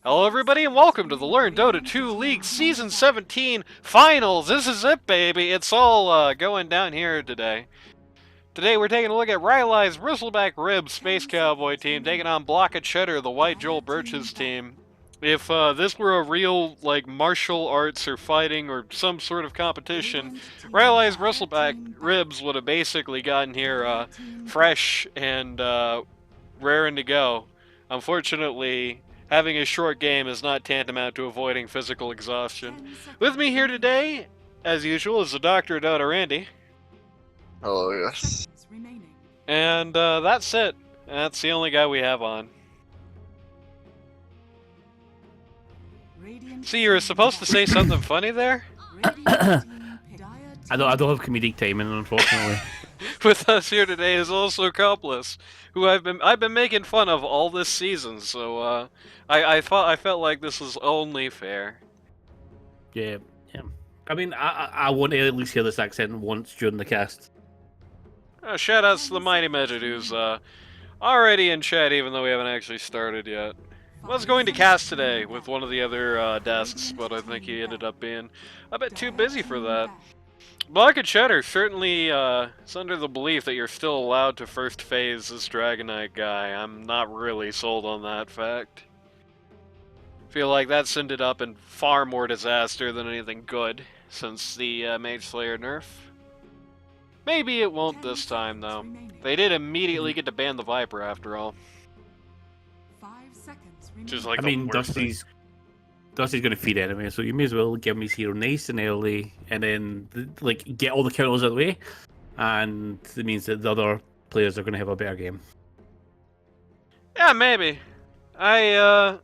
Hello everybody and welcome to the Learn Dota 2 League Season 17 Finals! This is it, baby! It's all going down here today. Today we're taking a look at Rylai's Bristleback Rib Space Cowboy team taking on Block of Cheddar, the White Joel Birch's team. If this were a real, like, martial arts or fighting or some sort of competition, Rylai's Bristleback Ribs would have basically gotten here fresh and raring to go. Unfortunately, having a short game is not tantamount to avoiding physical exhaustion. With me here today, as usual, is the Dr. Dota Randy. Hello, yes. And that's it. That's the only guy we have on. See, you were supposed to say something funny there? I don't have comedic timing, unfortunately. With us here today is also Copless, who I've been making fun of all this season, so I felt like this was only fair. Yeah. I mean, I want to at least hear this accent once during the cast. Shoutouts to the Mighty Medjed, who's already in chat even though we haven't actually started yet. Was going to cast today with one of the other desks, but I think he ended up being a bit too busy for that. Block of Cheddar certainly is under the belief that you're still allowed to first phase this Dragonite guy. I'm not really sold on that fact. Feel like that's ended up in far more disaster than anything good since the Mage Slayer nerf. Maybe it won't this time, though. They did immediately get to ban the Viper after all. Just like, I mean, Dusty's going to feed anyway, so you may as well give him his hero nice and early, and then like get all the counters out of the way, and it means that the other players are going to have a better game. Yeah, maybe. I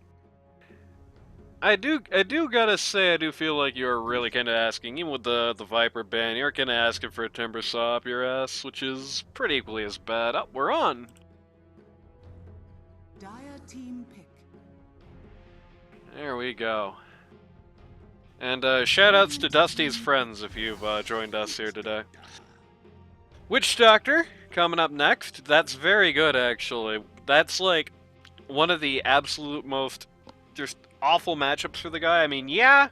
do gotta say, I do feel like you're really kind of asking, even with the Viper ban, you're kind of asking for a Timber Saw up your ass, which is pretty equally as bad. Oh, we're on. Team pick. There we go. And shoutouts to Dusty's friends if you've joined us here today. Witch Doctor coming up next. That's very good, actually. That's like one of the absolute most just awful matchups for the guy. I mean, yeah,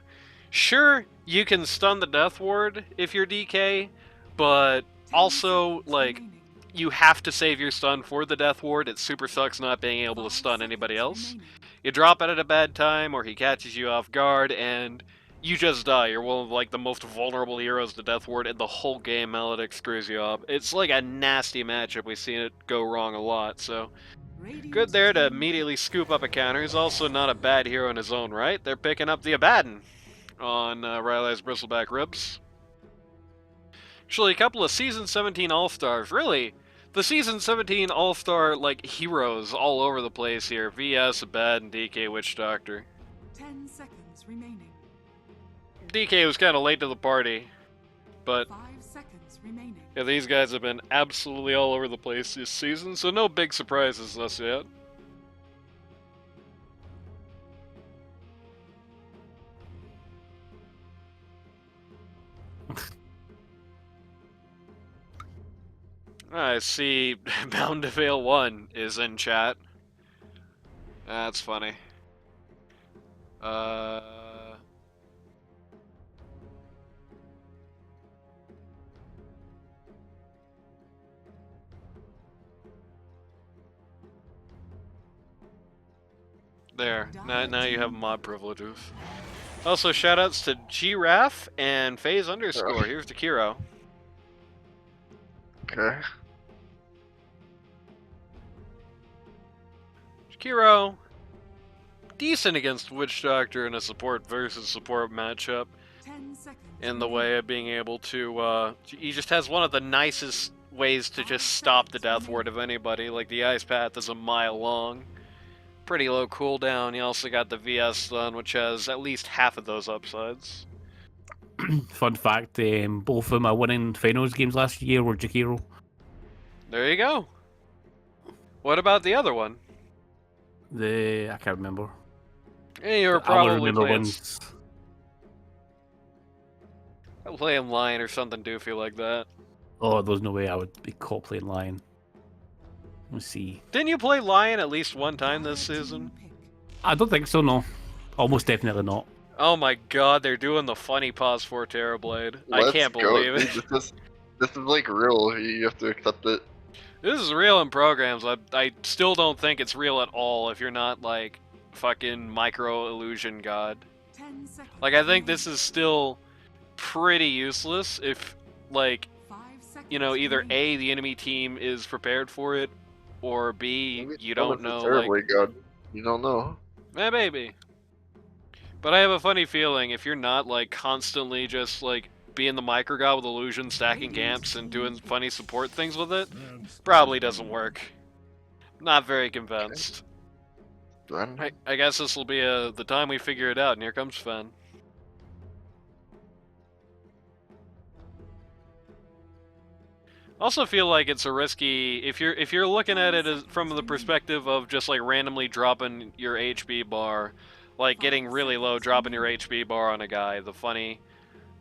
sure, you can stun the Death Ward if you're DK, but also, like, you have to save your stun for the Death Ward. It super sucks not being able to stun anybody else. You drop it at a bad time, or he catches you off guard, and you just die. You're one of, like, the most vulnerable heroes to Death Ward, and the whole game Maledict screws you up. It's like a nasty matchup. We've seen it go wrong a lot, so good there to immediately scoop up a counter. He's also not a bad hero in his own right. They're picking up the Abaddon on Rylai's Bristleback Ribs. Actually, a couple of Season 17 All-Stars. Really, the Season 17 All-Star, like, heroes all over the place here. VS, Abaddon, DK, Witch Doctor. 10 seconds remaining. DK was kind of late to the party, but 5 seconds remaining. yeah, these guys have been absolutely all over the place this season, so no big surprises thus yet. I see Bound to Fail 1 is in chat. That's funny. There. Now you have mod privileges. Also, shoutouts to Giraffe and Phase _. Here's to Kiro. Okay. Kiro, decent against Witch Doctor in a support versus support matchup. 10 seconds. In the way of being able to, he just has one of the nicest ways to just stop the Death Ward of anybody. Like, the Ice Path is a mile long. Pretty low cooldown. He also got the VS stun, which has at least half of those upsides. Fun fact, both of my winning finals games last year were Jakiro. There you go. What about the other one? I can't remember. Yeah, you were I only probably remember playing Lion or something doofy like that. Oh, there's no way I would be caught playing Lion. Let's see. Didn't you play Lion at least one time this season? I don't think so, no. Almost definitely not. Oh my god, they're doing the funny pause for Terrorblade. I Let's can't go, believe it. dude. This is like real. You have to accept it. This is real in programs. I still don't think it's real at all if you're not like fucking micro illusion god. 10 seconds. Like I think this is still pretty useless if like 5 seconds. you know either remaining. A, the enemy team is prepared for it, or B, Maybe you someone's don't a know terribly like good. You don't know. maybe. But I have a funny feeling if you're not like constantly just like being the micro god with illusion, stacking camps and doing funny support things with it, probably doesn't work. Not very convinced. Then I guess this will be the time we figure it out, and here comes Fen. Also feel like it's a risky if you're looking at it as, from the perspective of just like randomly dropping your HB bar, like getting really low, dropping your HB bar on a guy. The funny,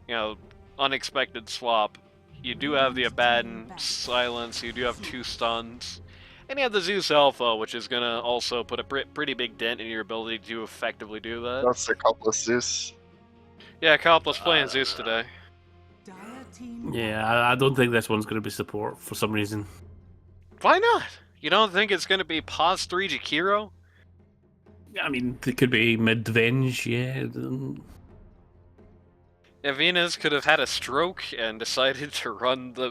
you know, unexpected swap. You do have the Abaddon silence. You do have 2 stuns. And you have the Zeus Alpha, which is going to also put a pretty big dent in your ability to effectively do that. that's a couple of Zeus. Yeah, Copless playing Zeus today. Dire team. Yeah, I don't think this one's going to be support for some reason. Why not? You don't think it's going to be pause 3 Jakiro? I mean, it could be mid-venge, yeah. Yeah, Venus could have had a stroke and decided to run the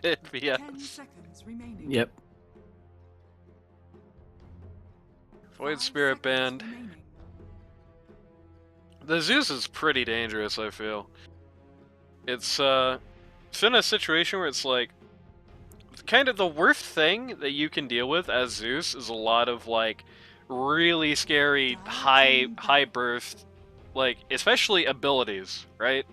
mid 10 VS. seconds remaining. Yep. Void 5 Spirit seconds Band. remaining. The Zeus is pretty dangerous, I feel. It's in a situation where it's like kind of the worst thing that you can deal with as Zeus is a lot of like really scary high burst, like especially abilities, right?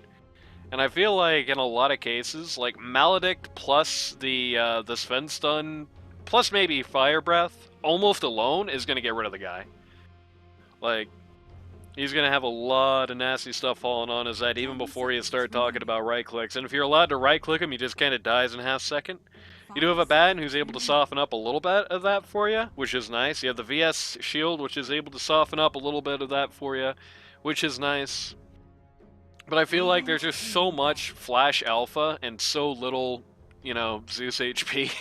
And I feel like in a lot of cases, like Maledict plus the Sven stun plus maybe Fire Breath almost alone is gonna get rid of the guy. Like he's going to have a lot of nasty stuff falling on his head even before you start talking about right clicks. And if you're allowed to right click him, he just kind of dies in a half second. You do have a Batten who's able to soften up a little bit of that for you, which is nice. You have the VS Shield, which is able to soften up a little bit of that for you, which is nice. But I feel like there's just so much Flash Alpha and so little, you know, Zeus HP.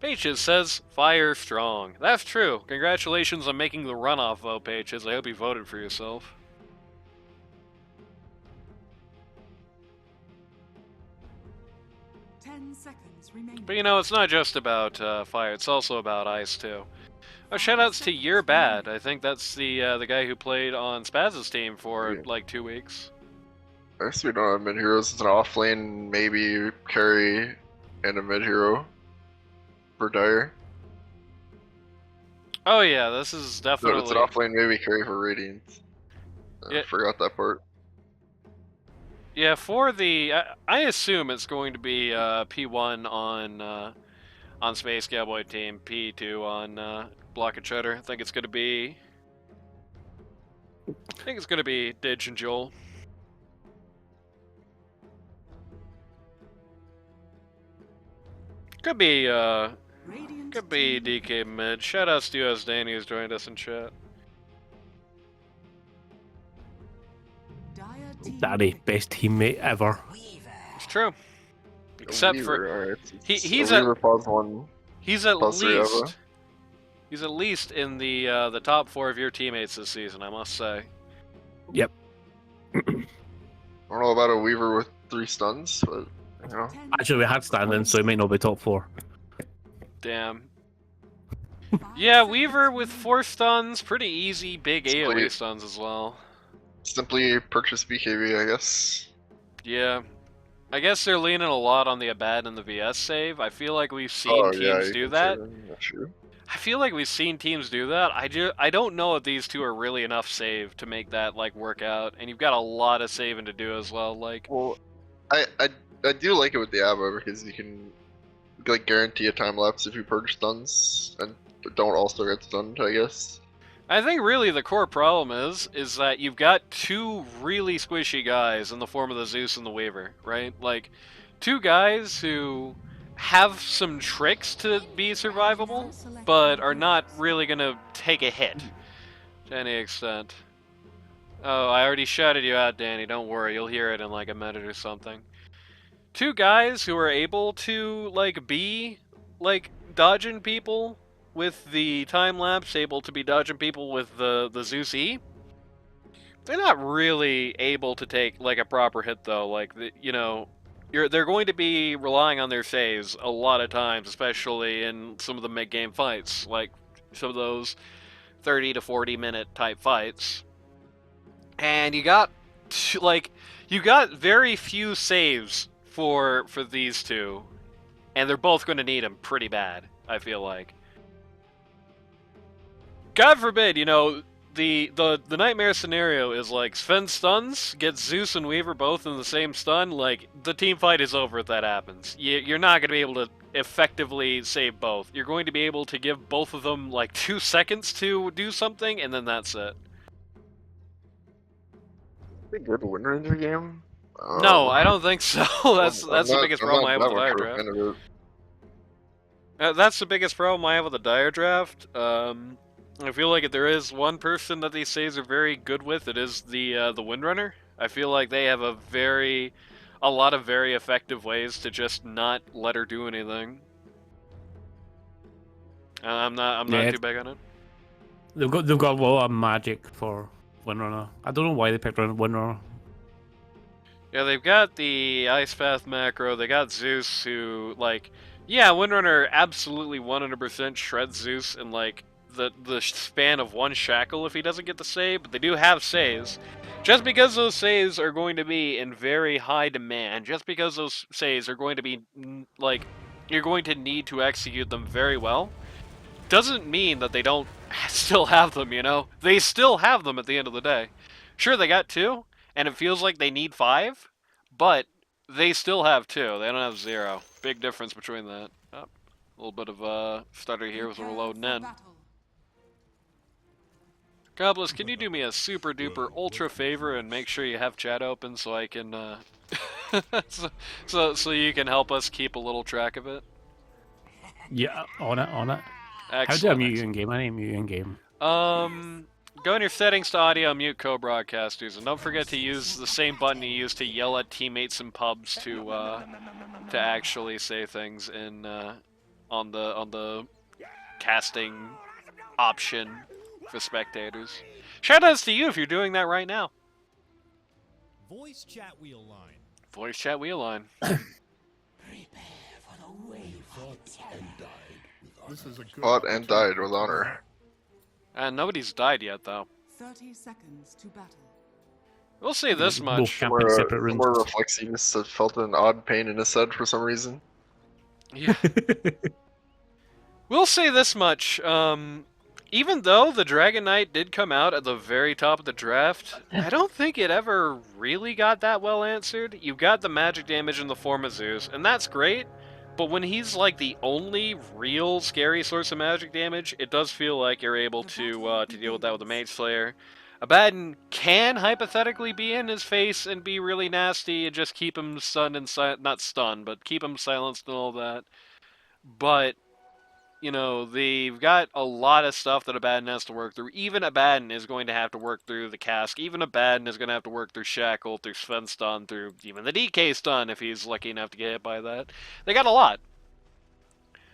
Pages says, fire strong. That's true. Congratulations on making the runoff vote, Pages. I hope you voted for yourself. But you know, it's not just about fire, it's also about ice, too. Oh, shoutouts to You're Bad. I think that's the guy who played on Spaz's team for, like, 2 weeks. I guess we don't have mid heroes. It's an off lane, maybe carry, and a mid hero for Dire. Oh yeah, this is So definitely... it's an off lane, maybe carry for Radiant. Yeah. I forgot that part. Yeah, for the... I assume it's going to be P1 on Space Cowboy team, P2 on Block of Cheddar. I think it's going to be... Dig and Joel. Could be DK mid. Shoutouts to US Danny who's joined us in chat. Daddy, best teammate ever. It's true. Except for Weaver, he's Weaver pause one. he's at plus three Eva. least in the top 4 of your teammates this season, I must say. Yep. I don't know about a Weaver with 3 stuns, but you know. Actually, we had stand-in, so he might not be top 4. Damn. Yeah, Weaver with 4 stuns, pretty easy, big AoE stuns as well. Simply purchase BKB, I guess. Yeah. I guess they're leaning a lot on the Abad and the VS save. I feel like we've seen teams do that. Sure. I feel like we've seen teams do that. I don't know if these two are really enough save to make that like work out. And you've got a lot of saving to do as well. Like, Well, I do like it with the Abba because you can like guarantee a time lapse if you purge stuns and don't also get stunned, I guess. I think really the core problem is that you've got 2 really squishy guys in the form of the Zeus and the Weaver, right? Like 2 guys who have some tricks to be survivable, but are not really gonna take a hit. To any extent. Oh, I already shouted you out, Danny. Don't worry, you'll hear it in like a minute or something. Two guys who are able to like be like dodging people with the time lapse, able to be dodging people with the Zeus E. They're not really able to take like a proper hit though. Like they're going to be relying on their saves a lot of times, especially in some of the mid-game fights, like some of those 30 to 40-minute type fights. And you got very few saves for these two, and they're both going to need them pretty bad, I feel like. God forbid, the nightmare scenario is like Sven stuns, gets Zeus and Weaver both in the same stun, like the team fight is over if that happens. You're not going to be able to effectively save both. You're going to be able to give both of them like 2 seconds to do something, and then that's it. Pretty good win ranger game. No, I don't think so. That's the biggest I'm problem I not have with the that dire much of a draft. fan of it. That's the biggest problem I have with the dire draft. I feel like if there is one person that these saves are very good with, it is the Windrunner. I feel like they have a lot of very effective ways to just not let her do anything. I'm not too big on it. They've got a lot of magic for Windrunner. I don't know why they picked Windrunner. Yeah, they've got the Ice Path macro, they got Zeus who, like, yeah, Windrunner absolutely 100% shreds Zeus in, like, the span of one shackle if he doesn't get the save, but they do have saves. Just because those saves are going to be in very high demand, just because those saves are going to be, like, you're going to need to execute them very well, doesn't mean that they don't still have them, They still have them at the end of the day. Sure, they got 2, and it feels like they need 5, but they still have 2. They don't have 0. Big difference between that. Oh, a little bit of a stutter here with we're loading in. Goblins, can you do me a super duper ultra favor and make sure you have chat open so I can so you can help us keep a little track of it? Yeah, on it. Excellent. How do I mute you in game? I didn't mute you in game. Go in your settings to audio, mute co-broadcasters, and don't forget to use the same button you use to yell at teammates in pubs to actually say things in on the casting option for spectators. Shoutouts to you if you're doing that right now. Voice chat wheel line. Voice chat wheel line. Fought and died with honor. And nobody's died yet, though. 30 seconds to battle. We'll say this Both much. camping separate rooms. More reflexiveness felt an odd pain in his head for some reason. Yeah. We'll say this much. Even though the Dragon Knight did come out at the very top of the draft, I don't think it ever really got that well answered. You've got the magic damage in the form of Zeus, and that's great. But when he's like the only real scary source of magic damage, it does feel like you're able to deal with that with a Mage Slayer. Abaddon can hypothetically be in his face and be really nasty and just keep him stunned and not stunned, but keep him silenced and all that. But they've got a lot of stuff that Abaddon has to work through. Even Abaddon is going to have to work through the cask. Even Abaddon is going to have to work through Shackle, through Sven stun, through even the DK stun if he's lucky enough to get hit by that. They got a lot.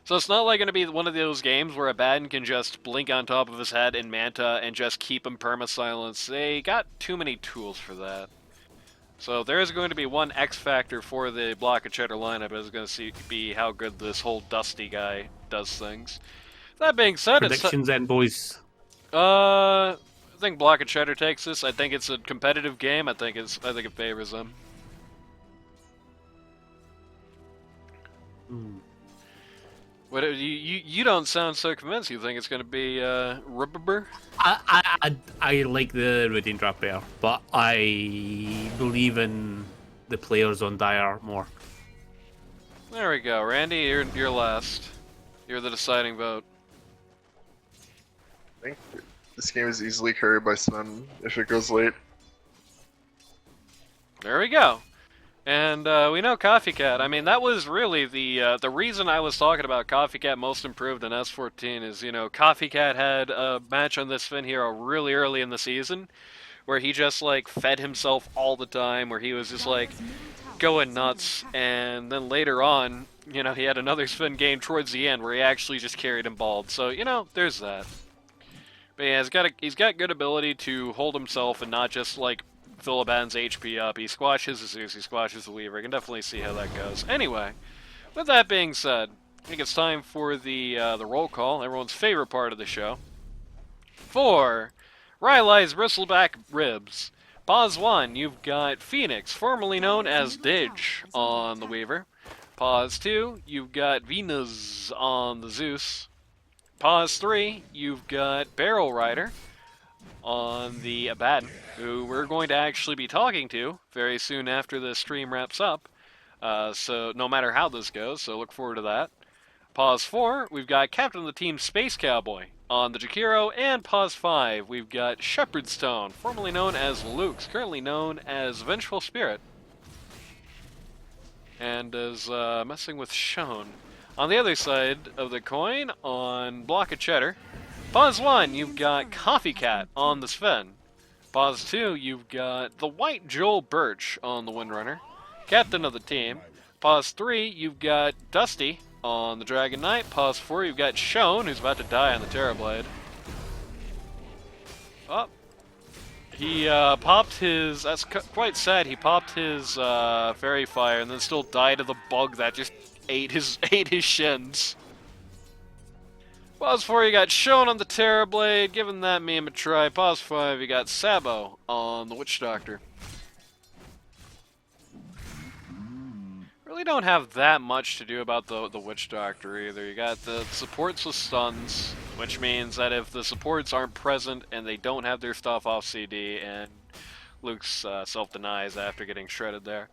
So it's not like going to be one of those games where Abaddon can just blink on top of his head in Manta and just keep him perma-silence. They got too many tools for that. So there is going to be one X factor for the Block of Cheddar lineup. Is going to be how good this whole Dusty guy does things. That being said, Predictions then, boys. I think Block of Cheddar takes this. I think it's a competitive game. I think it favors them. What you don't sound so convinced. You think it's going to be Rubber? I like the Radiant draft better, but I believe in the players on Dire more. There we go, Randy. You're last. You're the deciding vote. I think this game is easily carried by Sven if it goes late. There we go. And we know Coffee Cat. I mean, that was really the reason I was talking about Coffee Cat most improved in S14 is, you know, Coffee Cat had a match on this Finn hero really early in the season where he just like fed himself all the time, where he was just like going nuts, and then later on, you know, he had another Finn game towards the end where he actually just carried him bald. So, you know, there's that. But yeah, he's got good ability to hold himself and not just like fill a band's HP up. He squashes the Zeus, he squashes the Weaver. I can definitely see how that goes. Anyway, with that being said, I think it's time for the roll call, everyone's favorite part of the show. For Rylai's Bristleback Ribs. Pause 1, you've got Phoenix, formerly known as Didge, on the Weaver. Pause 2, you've got Venus on the Zeus. Pause 3, you've got Barrel Rider on the Abaddon, who we're going to actually be talking to very soon after this stream wraps up. So no matter how this goes, so look forward to that. Pause 4, we've got Captain of the Team Space Cowboy on the Jakiro, and pause 5, we've got Shepherdstone, formerly known as Luke's, currently known as Vengeful Spirit, and is messing with Shone. On the other side of the coin, on Block of Cheddar, pause 1, you've got Coffee Cat on the Sven. Pause 2, you've got the White Joel Birch on the Windrunner, Captain of the Team. Pause 3, you've got Dusty on the Dragon Knight. Pause 4, you've got Shone, who's about to die on the Terrorblade. Oh. He popped his... That's quite sad. He popped his Fairy Fire and then still died of the bug that just ate his shins. Pause 4, you got Shone on the Terrorblade, giving that meme a try. Pause 5, you got Sabo on the Witch Doctor. Really don't have that much to do about the Witch Doctor either. You got the supports with stuns, which means that if the supports aren't present and they don't have their stuff off CD, and Luke's self-denies after getting shredded there.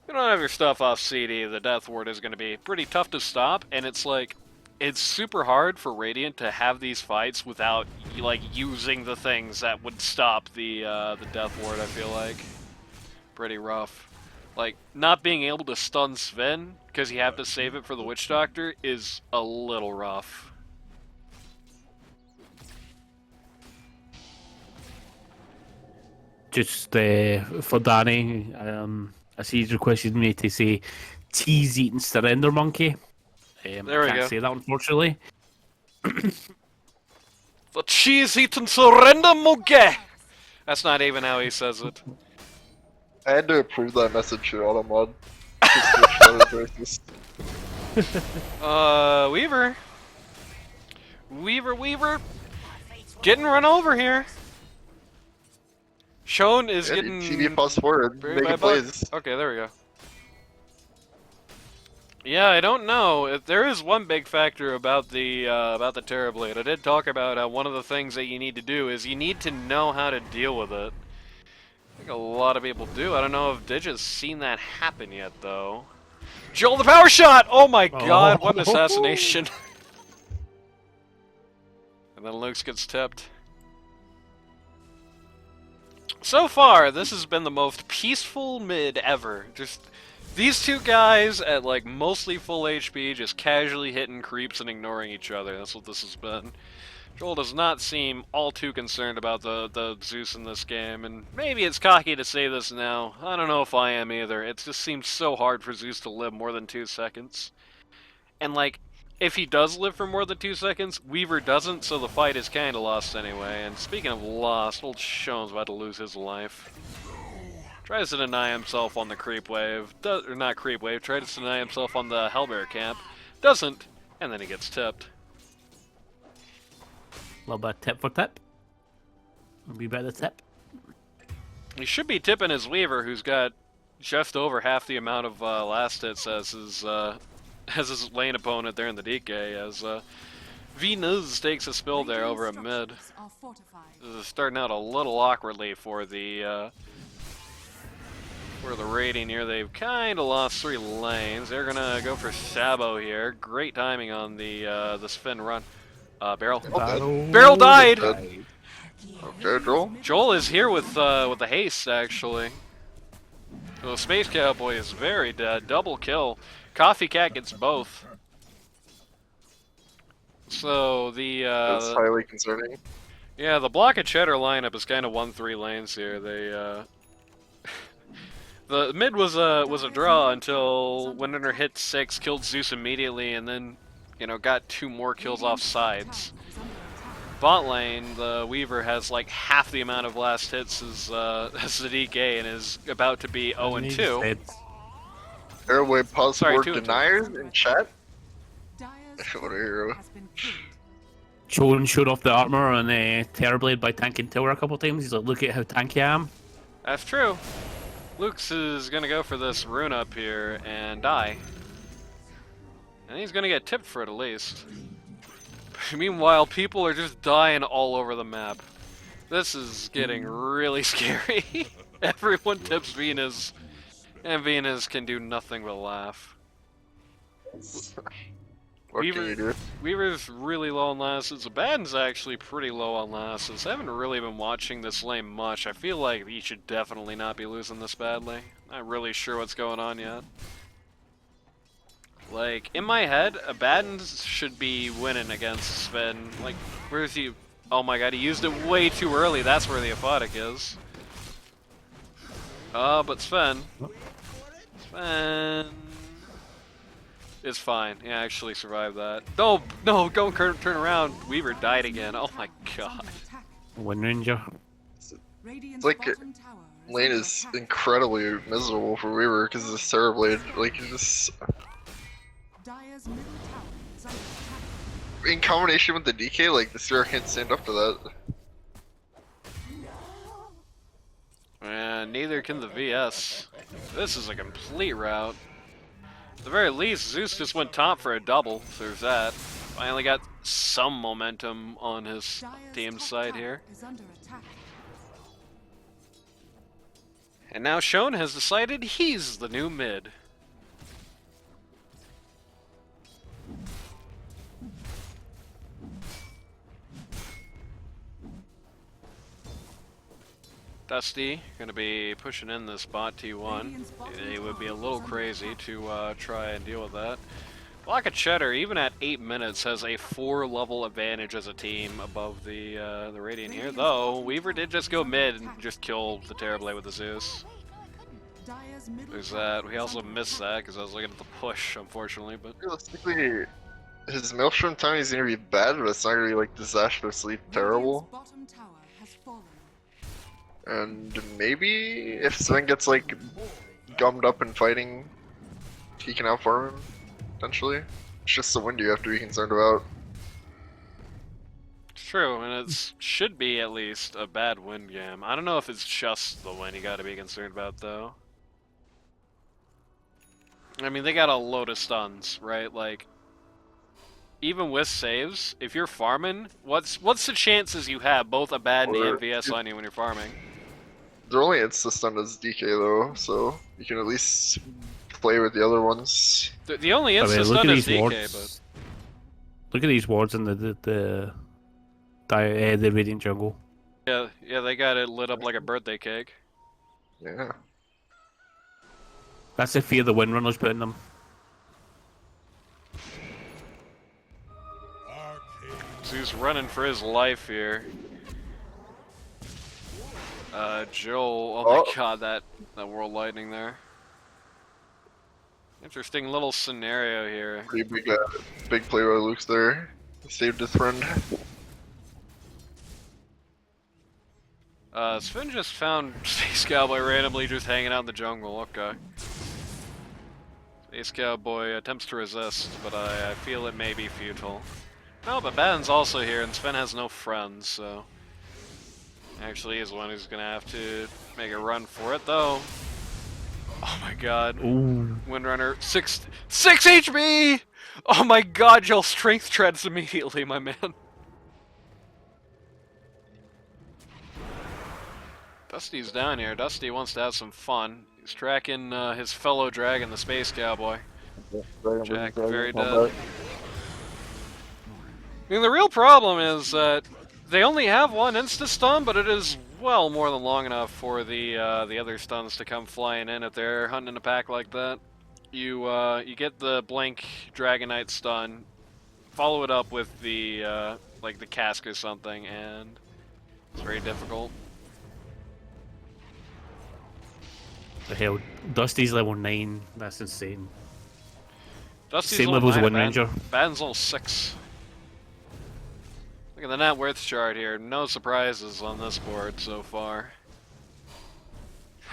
If you don't have your stuff off CD, the Death Ward is going to be pretty tough to stop, and it's like, it's super hard for Radiant to have these fights without, like, using the things that would stop the Death Ward, I feel like. Pretty rough. Like, not being able to stun Sven, because you have to save it for the Witch Doctor, is a little rough. Just for Danny, I see he's requested me to say cheese eating surrender monkey. There we I can't go. say that, unfortunately. The cheese-eating surrender monkey! That's not even how he says it. I had to approve that message to Automod. Just switch voices. Weaver. Weaver. Getting run over here. Shone is Yeah, getting... TV pause forward, buried making by a bug. plays. Okay, there we go. Yeah, I don't know. There is one big factor about the Terrorblade. I did talk about one of the things that you need to do is you need to know how to deal with it. I think a lot of people do. I don't know if Dig has seen that happen yet, though. Joel, the power shot! Oh my god, what an assassination. And then Luke gets tipped. So far, this has been the most peaceful mid ever. Just these two guys at like mostly full HP, just casually hitting creeps and ignoring each other. That's what this has been. Joel does not seem all too concerned about the Zeus in this game, and maybe it's cocky to say this now. I don't know if I am either. It just seems so hard for Zeus to live more than 2 seconds. And like, if he does live for more than 2 seconds, Weaver doesn't, so the fight is kinda lost anyway. And speaking of lost, old Shone's about to lose his life. Tries to deny himself on the creep wave. Or not creep wave, tries to deny himself on the Hellbear camp. Doesn't, and then he gets tipped. A little bit of tip for tip. A wee bit of tip. He should be tipping his Weaver, who's got just over half the amount of last hits as his lane opponent there in the DK, as Venus takes a spill there over at mid. This is starting out a little awkwardly for the raiding here. They've kind of lost 3 lanes. They're gonna go for Sabo here. Great timing on the Sven run. Barrel. Barrel died! Okay, Joel. Joel is here with the haste, actually. The Space Cowboy is very dead. Double kill. Coffee Cat gets both. So That's highly concerning. yeah, the block of Cheddar lineup is kind of 1-3 lanes here. They the mid was a draw until Windrunner hit 6, killed Zeus immediately, and then got 2 more kills off sides. Bot lane, the Weaver has like half the amount of last hits as the DK and is about to be 0-2. Airway pause Sorry, word 2-2. deniers in chat. Dyer's What a hero. has been killed. Showed off the armor on Terrorblade by tanking tower a couple times. He's like, look at how tanky I am. That's true. Luke's is gonna go for this rune up here and die. And he's gonna get tipped for it at least. Meanwhile, people are just dying all over the map. This is getting really scary. Everyone tips Venus, and Venus can do nothing but laugh. What can you do? Weaver's really low on lasses. Abaddon's actually pretty low on lasses. I haven't really been watching this lane much. I feel like he should definitely not be losing this badly. Not really sure what's going on yet. Like, in my head, Abaddon should be winning against Sven. Like, where is he? Oh my god, he used it way too early. That's where the aphotic is. But Sven is fine. He actually survived that. No, no, don't turn around. Weaver died again. Oh my god. Wind Ranger. Radiant's like bottom tower Lane under is attack. incredibly miserable for Weaver because of this Terrorblade. Like, this Dyer's middle tower is under attack. in combination with the DK, like the Sierra can't stand up to that. And neither can the VS. This is a complete rout. At the very least, Zeus just went top for a double, so there's that. Finally got some momentum on his Dyer's team's top side tower here. is under attack. And now Shone has decided he's the new mid. Dusty gonna be pushing in this bot T1. It would be a little crazy to try and deal with that. Block of Cheddar, even at 8 minutes, has a 4-level advantage as a team above the Radiant here. Though Weaver did just go mid and just kill the Terrorblade with the Zeus. Dyer's middle There's tower that. We is also under missed attack. that because I was looking at the push, unfortunately. But Realistically, his Maelstrom time is gonna be bad, but it's not gonna be like disastrously terrible. Radiant's bottom tower has fallen. And maybe if Sven gets like gummed up in fighting, he can outfarm him, potentially. It's just the wind you have to be concerned about. it's true, and it should be at least a bad win game. I don't know if it's just the win you got to be concerned about, though. I mean, they got a load of stuns, right? Like, even with saves, if you're farming, what's the chances you have both Abaddon and VS on you when you're farming? They're only insta-stunned as DK though, so you can at least play with the other ones. The only I mean, insta look stun at is these DK, wards. Look at these wards in the Radiant jungle. but yeah, they got it lit up like a birthday cake. Yeah. That's the fear the Windrunner's putting them. Zeus running for his life here. Joel, oh my god, that World Lightning there. Interesting little scenario here. Pretty big play by Luke's there. He saved his friend. Sven just found Space Cowboy randomly just hanging out in the jungle, okay. Space Cowboy attempts to resist, but I feel it may be futile. No, but Baden's also here, and Sven has no friends, so... Actually, he's the one who's gonna have to make a run for it, though. Oh my god. Ooh. Windrunner, 6 HP! Oh my god, y'all strength treads immediately, my man. Dusty's down here. Dusty wants to have some fun. He's tracking his fellow dragon, the Space Cowboy. Jack, very dead. I mean, the real problem is that They only have one insta-stun, but it is well more than long enough for the other stuns to come flying in if they're hunting in a pack like that. You get the blink Dragonite stun, follow it up with the like the cask or something, and it's very difficult. The hell, Dusty's level 9. That's insane. Dusty's Same level level as 9, Wind Ranger. Baden's level 6. Look at the net worth chart here. No surprises on this board so far.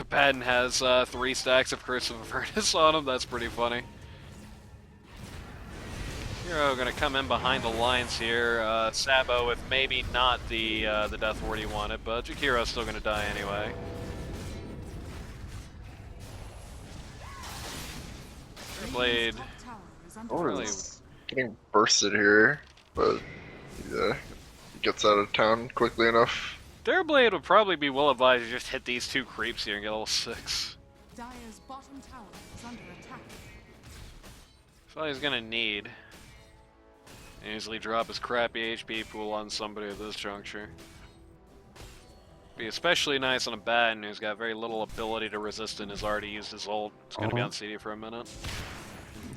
Baden has 3 stacks of Curse of Avernus on him. That's pretty funny. Hero gonna come in behind the lines here. Sabo with maybe not the death ward he wanted, but Jakiro's still gonna die anyway. Blade. Oh, Really? he's getting bursted here, but yeah, he gets out of town quickly enough. Their Blade would probably be well advised to just hit these 2 creeps here and get level 6. Dire's bottom tower is under attack. That's all he's gonna need. And easily drop his crappy HP pool on somebody at this juncture. Be especially nice on a Baden who's got very little ability to resist and has already used his ult. It's gonna be on CD for a minute.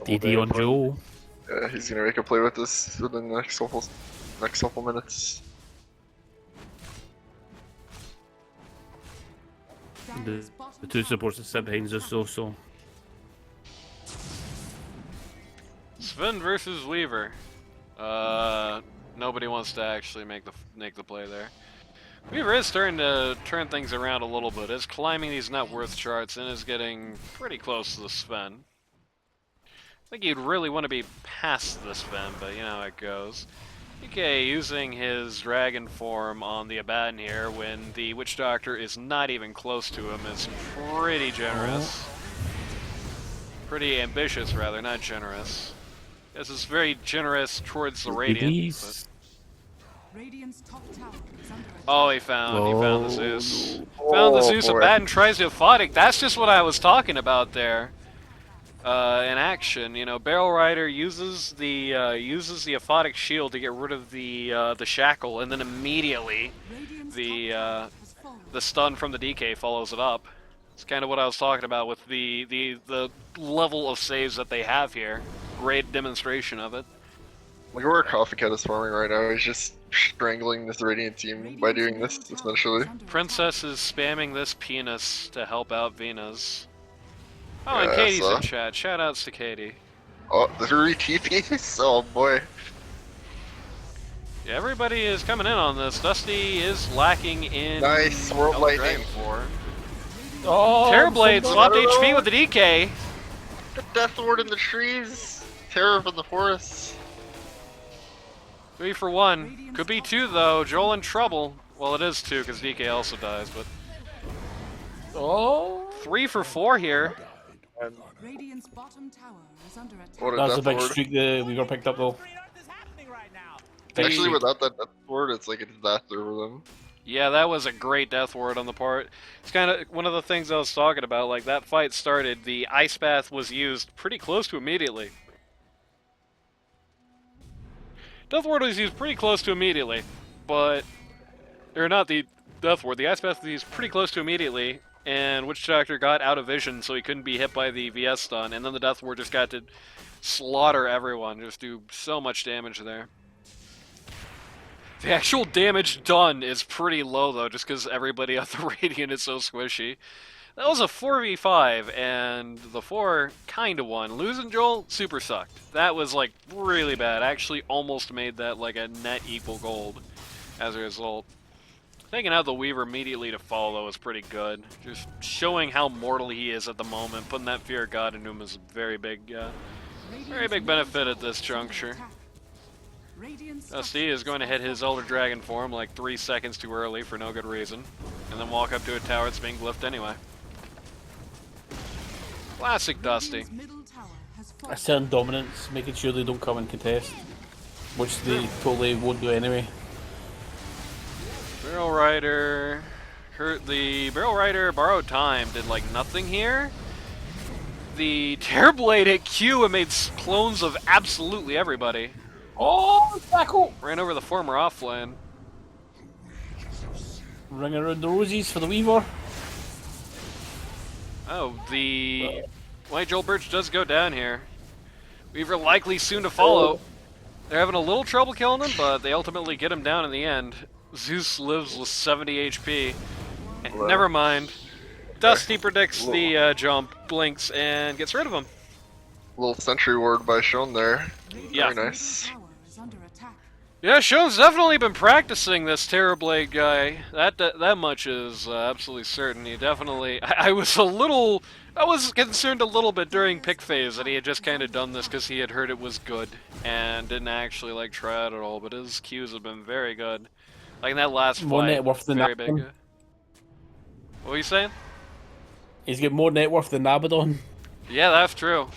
DD on Joe. Yeah, he's gonna make a play with this within the next couple minutes. The 2 supports that sit behind us also. Sven versus Weaver. Nobody wants to actually make the play there. Weaver is starting to turn things around a little bit. Is climbing these net worth charts and is getting pretty close to the Sven. I think you'd really want to be past the Sven, but you know how it goes. DK using his dragon form on the Abaddon here when the Witch Doctor is not even close to him is pretty generous. Pretty ambitious, rather, not generous. This is very generous towards the Radiant. But... Radiant's top tower is under attack. Oh, he found the Zeus. Found the Zeus. Boy. Abaddon tries to Aphotic. That's just what I was talking about there. In action, you know, Barrel Rider uses the Aphotic shield to get rid of the shackle, and then immediately the stun from the DK follows it up. It's kind of what I was talking about with the level of saves that they have here. Great demonstration of it. Look at where Coffee Cat is farming right now. He's just strangling this Radiant team by doing this, essentially. Princess is spamming this penis to help out Venus. Oh, and Yeah, Katie's so. in chat. Shoutouts to Katie. Oh, the 3 TPs? Oh boy. Yeah, everybody is coming in on this. Dusty is lacking in Nice, World Elder Lightning. Dragon 4. Oh, Terrorblade swapped no. HP with the DK. The Death Ward in the trees! Terror from the forests. 3 for 1. Could be 2 though. Joel in trouble. Well, it is 2 because DK also dies, but Oh, 3 for 4 here. Radiant's bottom tower is under attack. What a that's a Death big Ward. streak that we got picked up though. Actually, without that Death Ward, it's like it's that over them. Yeah, that was a great death ward on the part. It's kind of one of the things I was talking about. Like, that fight started, the Ice Bath was used pretty close to immediately. Death Ward was used pretty close to immediately, but... Or not the Death Ward, the Ice Bath was used pretty close to immediately, and Witch Doctor got out of vision so he couldn't be hit by the VS stun, and then the Death Ward just got to slaughter everyone, just do so much damage there. The actual damage done is pretty low though, just because everybody on the Radiant is so squishy. That was a 4v5, and the 4 kinda won. Losing Joel, super sucked. That was like really bad. Actually almost made that like a net equal gold as a result. Taking out the Weaver immediately to follow was pretty good. Just showing how mortal he is at the moment, putting that Fear of God into him is a very big benefit at this juncture. Dusty is going to hit his Elder Dragon form like 3 seconds too early for no good reason, and then walk up to a tower that's being glyphed anyway. Classic Dusty. I send dominance, making sure they don't come and contest, which they totally won't do anyway. Barrel Rider... The Barrel Rider borrowed time, did like nothing here. The Terrorblade hit Q and made clones of absolutely everybody. Oh, tackle! Ran over the former offlane. Ring around the roses for the Weaver. Oh, the White Joel Birch does go down here. Weaver likely soon to follow. They're having a little trouble killing him, but they ultimately get him down in the end. Zeus lives with 70 HP. Hello. Never mind. Dusty predicts the jump, blinks, and gets rid of him. Little sentry ward by Shone there. Yeah. Very nice. Tower is under attack. Yeah, Shone's definitely been practicing this Terrorblade guy. That much is absolutely certain. He definitely. I was concerned a little bit during pick phase that he had just kind of done this because he had heard it was good and didn't actually like try it at all. But his Qs have been very good. Like in that last More fight, net worth than very that one. big. What were you saying? He's got more net worth than Abaddon. Yeah, that's true.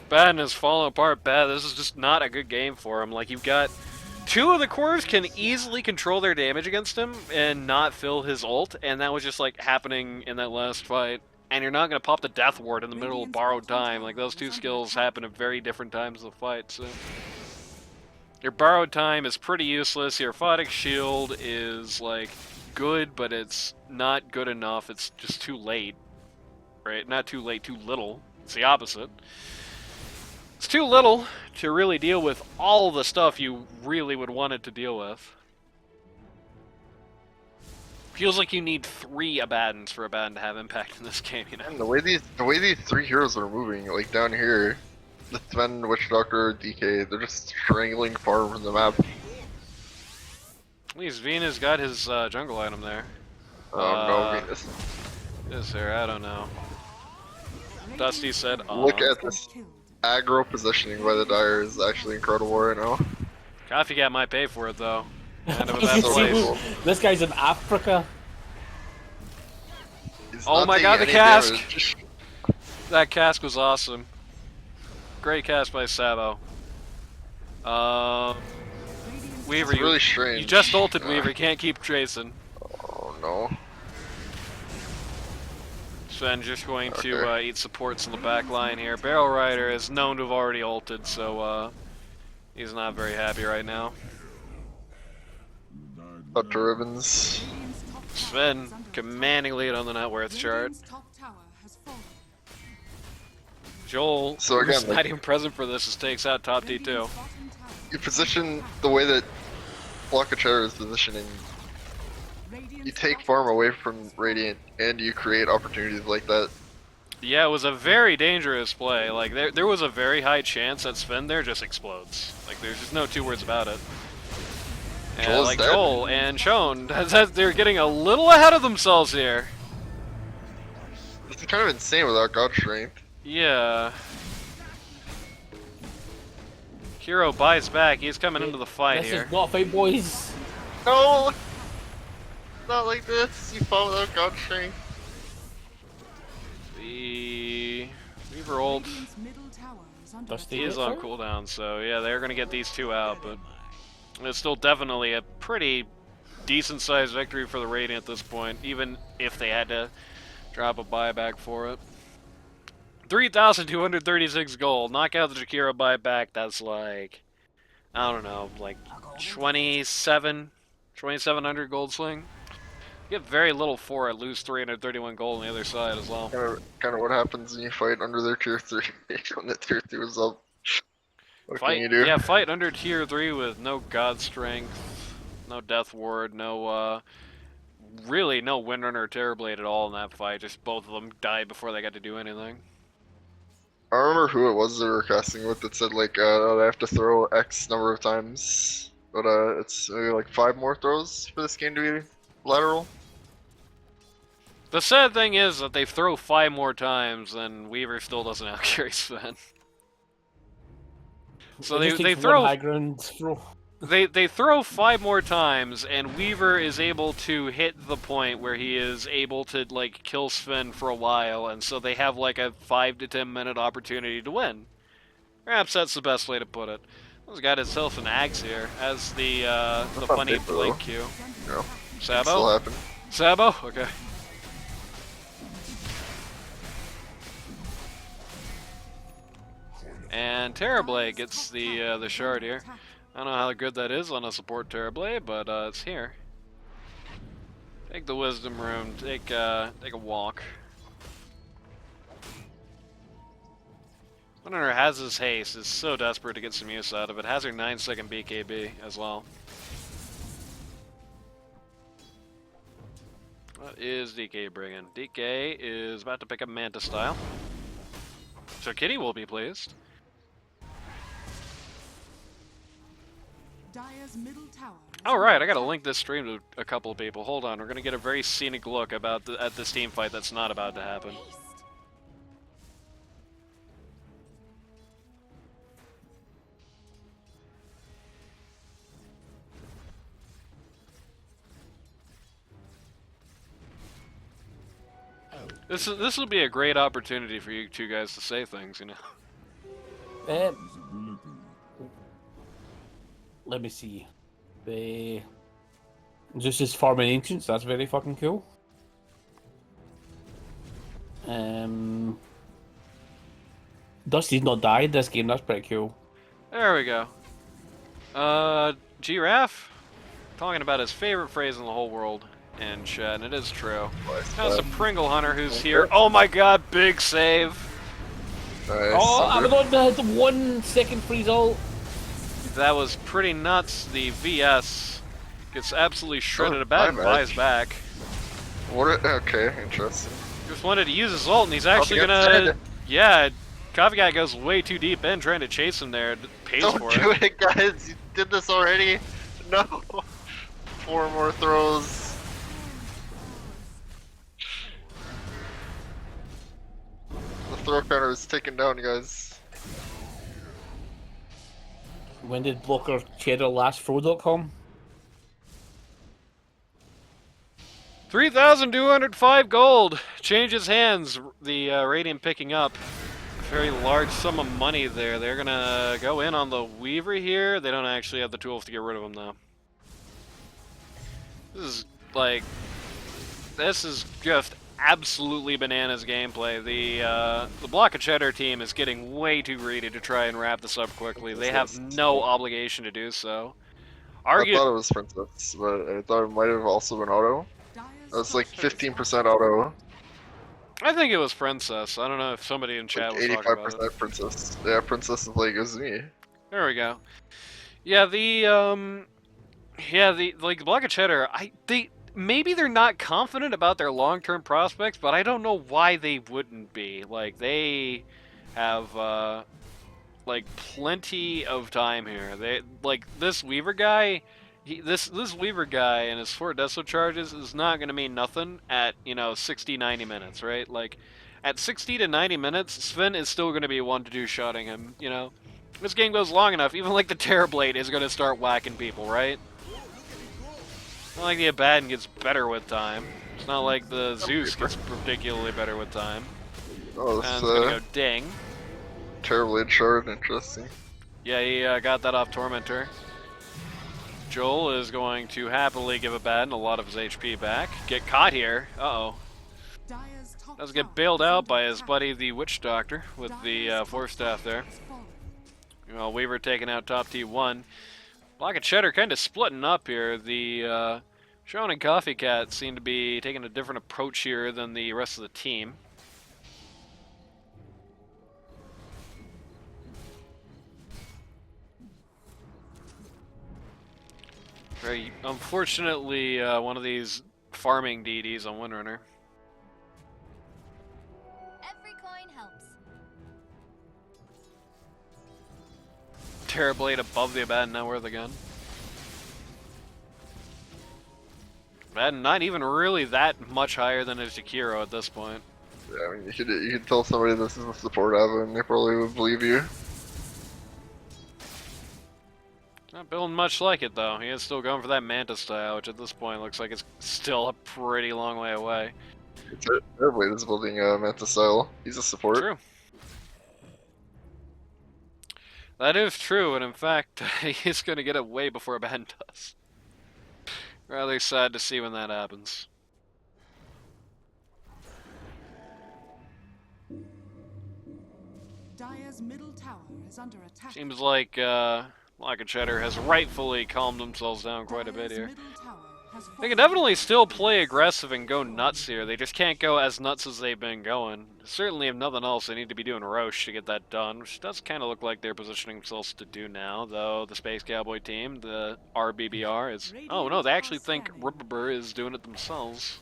Ben is falling apart bad. This is just not a good game for him. Like, you've got two of the cores can easily control their damage against him and not fill his ult, and that was just, like, happening in that last fight. And you're not going to pop the Death Ward in the middle of borrowed time. Like, those two skills happen at very different times of the fight, so... Your borrowed time is pretty useless. Your Photic Shield is, like, good, but it's not good enough. It's just too late. Right? Not too late, too little. It's the opposite. It's too little to really deal with all the stuff you really would want it to deal with. Feels like you need 3 Abaddons for Abaddon to have impact in this game, you know? And the way these 3 heroes are moving, like down here, the Sven, Witch Doctor, DK, they're just strangling farm from the map. At least Venus got his jungle item there. No, Venus. Is there? I don't know. Dusty said, Look at this aggro positioning by the Dire is actually incredible right now. Coffee got my pay for it, though. Kind of a You bad see place. who- This guy's in Africa. He's Oh not my taking god, the any cask! damage. That cask was awesome. Great cast by Sabo. Weaver, It's really strange. you just ulted Weaver, can't keep chasing. Oh no. Sven just going to eat supports in the back line here. Barrel Rider is known to have already ulted, so he's not very happy right now. Dr. Ribbons. Sven commanding lead on the net worth chart. Joel, So again, who's not like- even present for this, just takes out top D2. You position the way that Block of Cheddar is positioning, you take farm away from Radiant and you create opportunities like that. Yeah, it was a very dangerous play. Like, there was a very high chance that Sven there just explodes. Like, there's just no two words about it. And Joel's like dead. Joel and Shone, they're getting a little ahead of themselves here. This is kind of insane without God Strength. Yeah. Hero buys back. He's coming into the fight This here. is not a fight, boys. No! Not like this. You fall without God Strength. The Weaver ult Dusty is on cooldown, so yeah, they're gonna get these two out, but it's still definitely a pretty decent-sized victory for the Radiant at this point, even if they had to drop a buyback for it. 3,236 gold. Knock out the Jakira buyback, that's like, I don't know, like 2,700 gold swing. You get very little for it, lose 331 gold on the other side as well. Kind of what happens when you fight under their tier 3 when the tier 2 is up. What can you do? Yeah, fight under tier 3 with no god strength, no death ward, no really no Windrunner or Terrorblade at all in that fight. Just both of them died before they got to do anything. I remember who it was they were casting with that said like they have to throw X number of times, but it's maybe like 5 more throws for this game to be lateral. The sad thing is that they throw 5 more times and Weaver still doesn't outcarry Sven. So they throw high ground throw. they throw 5 more times and Weaver is able to hit the point where he is able to like kill Sven for a while, and so they have like a 5 to 10 minute opportunity to win. Perhaps that's the best way to put it. He's got himself an axe here as the funny blink Q. No, Sabo? still happen. Sabo? Okay. And Terrorblade gets the shard here. I don't know how good that is on a support Terrorblade, but it's here. Take the wisdom room. Take a walk. Hunter has his haste. Is so desperate to get some use out of it. Has her 9-second BKB as well. What is DK bringing? DK is about to pick up Manta style. So Kitty will be pleased. Dire's middle tower. All right, I gotta link this stream to a couple of people. Hold on, we're gonna get a very scenic look at this team fight that's not about to happen. This will be a great opportunity for you two guys to say things, you know. Let me see. Just his farming ancients. That's very fucking cool. Dusty's not died this game. That's pretty cool. There we go. Giraffe talking about his favorite phrase in the whole world in chat, and it is true. How's the Pringle Hunter who's here? Oh my god, big save! Nice. Oh, I'm on the 1 second freeze ult. That was pretty nuts. The VS gets absolutely shredded Oh, about and my buys bad. back. What? Okay, interesting. Just wanted to use his ult, and he's actually Coffee got gonna... dead. Yeah, Coffee Guy goes way too deep in trying to chase him there. Pays Don't for do it. it, guys. You did this already. No. 4 more throws. The throw counter is taken down, guys. When did Blocker Cheddar last throw.com? 3,205 gold. Changes hands. The Radiant picking up a very large sum of money there. They're gonna go in on the Weaver here. They don't actually have the tools to get rid of him though. This is just absolutely bananas gameplay. The Block of Cheddar team is getting way too greedy to try and wrap this up quickly. They have no obligation to do so. I thought it was Princess, but I thought it might have also been auto. It was like 15% auto, I think it was Princess. I don't know if somebody in chat like was talking about it. 85% Princess. Yeah, Princess is like, it was me. There we go. Yeah, the Block of Cheddar, maybe they're not confident about their long-term prospects, but I don't know why they wouldn't be. Like, they have plenty of time here. They this Weaver guy, this Weaver guy and his 4 Deso charges is not going to mean nothing at 60-90 minutes, right? Like at 60 to 90 minutes, Sven is still going to be one to do shotting him. This game goes long enough, even like the Terrorblade is going to start whacking people, right? It's not like the Abaddon gets better with time. It's not like the Zeus gets particularly better with time. Oh, And this it's gonna go ding. Terrorblade shard, interesting. Yeah, he got that off Tormentor. Joel is going to happily give Abaddon a lot of his HP back. Get caught here. Uh-oh. Does get bailed out by his buddy, the Witch Doctor, with the Force Staff there. Well, Weaver taking out top T1. Block of Cheddar kind of splitting up here. The Sean and Coffee Cat seem to be taking a different approach here than the rest of the team. Very unfortunately, one of these farming deities on Windrunner. Every coin helps. Terrorblade above the Abaddon, not worth a gun. Abaddon not even really that much higher than his Jakiro at this point. Yeah, I mean, you could tell somebody this is a support Ava and they probably would believe you. Not building much like it though. He is still going for that Manta style, which at this point looks like it's still a pretty long way away. Terrorblade is building Manta style. He's a support. True. That is true, and in fact, he's going to get it way before Abaddon does. Rather sad to see when that happens. Dire's middle tower is under attack. Seems like Block of Cheddar has rightfully calmed themselves down quite a bit Dire's here. middle tower has They can definitely still play aggressive and go nuts here. They just can't go as nuts as they've been going. Certainly, if nothing else, they need to be doing Roche to get that done, which does kind of look like they're positioning themselves to do now, though the Space Cowboy team, the RBBR, is... Oh no, they actually think Rubber is doing it themselves.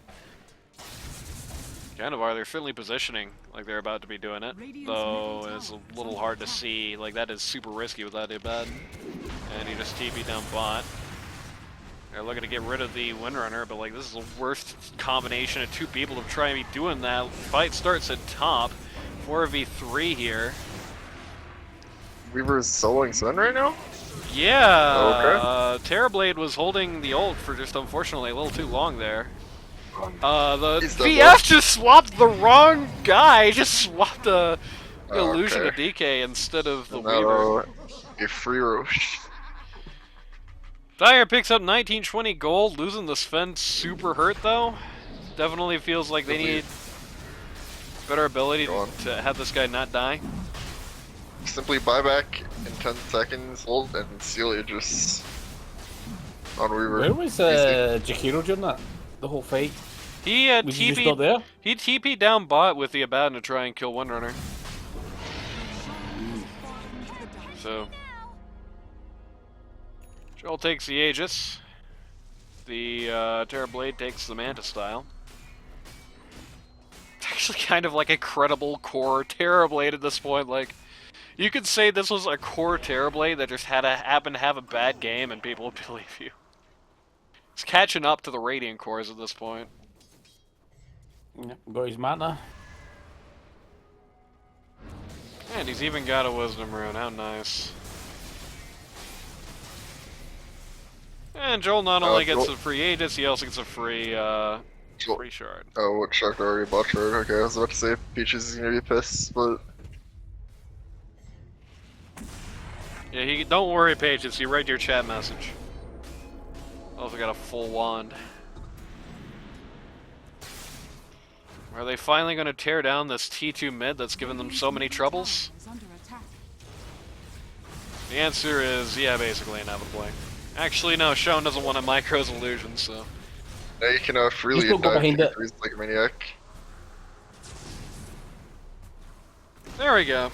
Kind of are. They're certainly positioning like they're about to be doing it, though it's a little hard to see. Like, that is super risky without a bed. And he just TP down bot. They're looking to get rid of the Windrunner, but like, this is the worst combination of two people to try and be doing that. Fight starts at top. 4v3 here. Weaver's soloing Sven right now? Yeah, Terrorblade was holding the ult for just, unfortunately, a little too long there. The VS just swapped the wrong guy. Just swapped the illusion of DK instead of the Weaver. A free Roche. Dyer picks up 1920 gold, losing the Sven super hurt though. Definitely feels like they need better ability to have this guy not die. Simply buyback in 10 seconds, ult, and Celia just on Weaver. Where was Jakiro during that? The whole fight? He was he just not there? He TP'd down bot with the Abaddon to try and kill Windrunner. So Joel takes the Aegis. The Terrorblade takes the Manta style. It's actually kind of like a credible core Terrorblade at this point. Like, you could say this was a core Terrorblade that just happened to have a bad game and people would believe you. It's catching up to the Radiant cores at this point. Yep, got his mana. And he's even got a Wisdom Rune, how nice. And Joel not only gets a free Aegis, he also gets a free shard. Oh, what shard already bought shard? Okay, I was about to say Peaches is gonna be pissed, but... Yeah, don't worry, Pages, you read your chat message. Also got a full wand. Are they finally going to tear down this T2 mid that's given them so many troubles? The answer is, yeah, basically, inevitably. Actually, no, Shone doesn't want a Micro's illusion, so... Now you can freely go behind it. like a maniac. There we go.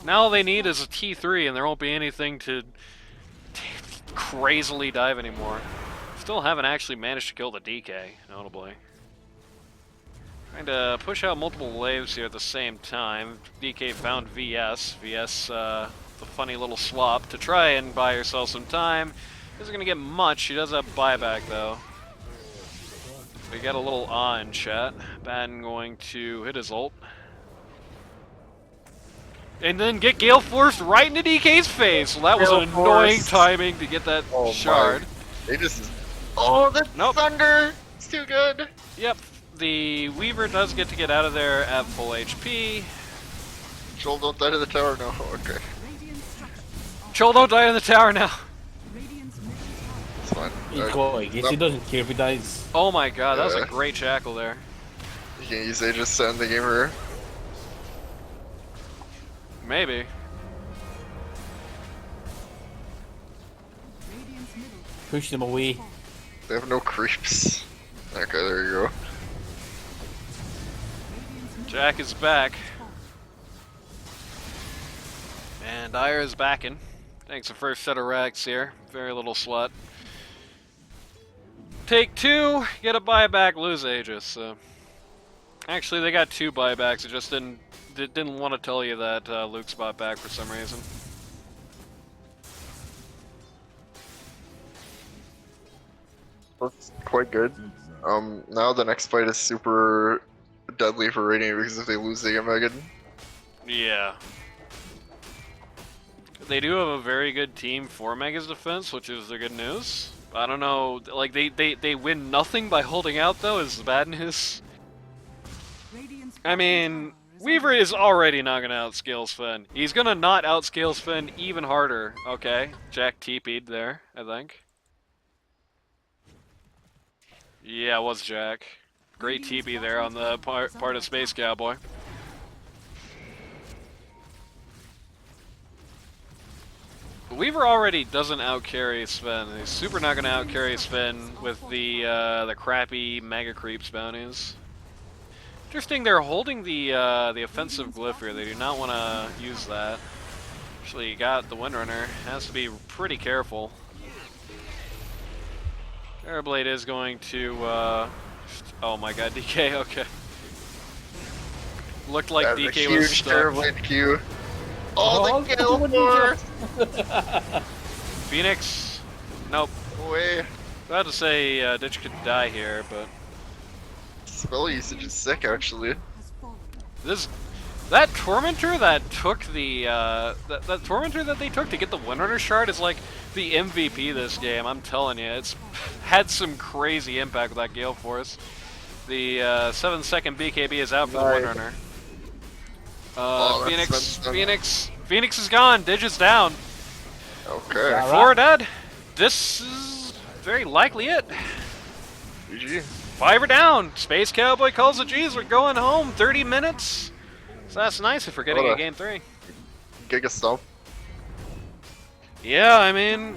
Now all they need is a T3 and there won't be anything to crazily dive anymore. Still haven't actually managed to kill the DK, notably. Trying to push out multiple waves here at the same time. DK found VS. VS, the funny little swap to try and buy herself some time. Isn't going to get much. She does have buyback, though. We got a little awe in chat. Batten going to hit his ult. And then get Gale Force right into DK's face. Well, that was an annoying timing to get that shard. They just... Oh, the thunder! It's too good! Yep. The Weaver does get to get out of there at full HP. Joel, don't die to the tower now. Okay. Joel, don't die in the tower now. It's fine. He doesn't care if he dies. Oh my god, that was a great Jackal there. You can use Aegis to end the game here. Maybe. Push them away. They have no creeps. Okay, there you go. Jack is back. And Dyer is backing. Thanks the first set of racks here. Very little slut. Take two, get a buyback, lose Aegis. So. Actually, they got two buybacks. It just didn't want to tell you that Luke's bought back for some reason. That's quite good. Now the next fight is super deadly for Radiant because if they lose, they get Megan. Yeah. They do have a very good team for Mega's defense, which is the good news. I don't know, like they win nothing by holding out though, is the bad news. I mean, Weaver is already not gonna outscale Sven. He's gonna not outscale Sven even harder. Okay, Jack TP'd there, I think. Yeah, it was Jack. Great TP there on the part of Space Cowboy. Weaver already doesn't outcarry Sven. He's super not gonna outcarry Sven with the crappy Mega Creeps bounties. Interesting, they're holding the offensive glyph here. They do not want to use that. Actually, you got the Windrunner. Has to be pretty careful. Terrorblade is going to. Oh my God, DK. Okay. Looked like That's DK a was huge stuck. Terrorblade Q. Oh, the kill for Phoenix. Nope. way. About to say Ditch could die here, but Spell usage is sick, actually. Has fallen. that Tormentor that took the that Tormentor that they took to get the Windrunner shard is like the MVP this game. I'm telling you, it's had some crazy impact with that Gale Force. The 7-second BKB is out for the Nice. Windrunner. Oh, that's Phoenix is gone. Digit's down. Okay. 4 dead. This is very likely it. GG. 5 are down. Space Cowboy calls the G's. We're going home. 30 minutes. So that's nice if we're getting What a a- game 3. Giga Stomp. Yeah, I mean,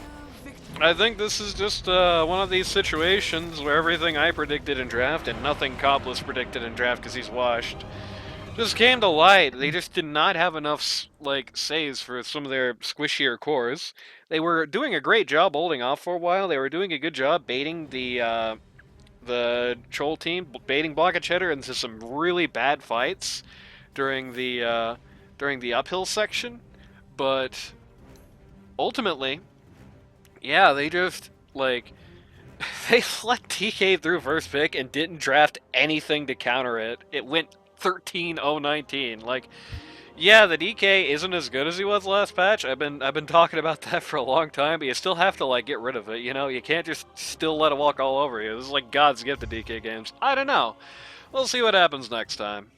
I think this is just one of these situations where everything I predicted in draft and nothing Copless predicted in draft because he's washed just came to light. They just did not have enough like saves for some of their squishier cores. They were doing a great job holding off for a while. They were doing a good job baiting the Troll team, baiting Block of Cheddar into some really bad fights during the uphill section, but ultimately, yeah, they just like they let TK through first pick and didn't draft anything to counter it. It went 13-0-19. Like, yeah, the DK isn't as good as he was last patch. I've been talking about that for a long time, but you still have to like get rid of it. You know, you can't just still let it walk all over you. This is like God's gift to DK games. I don't know. We'll see what happens next time.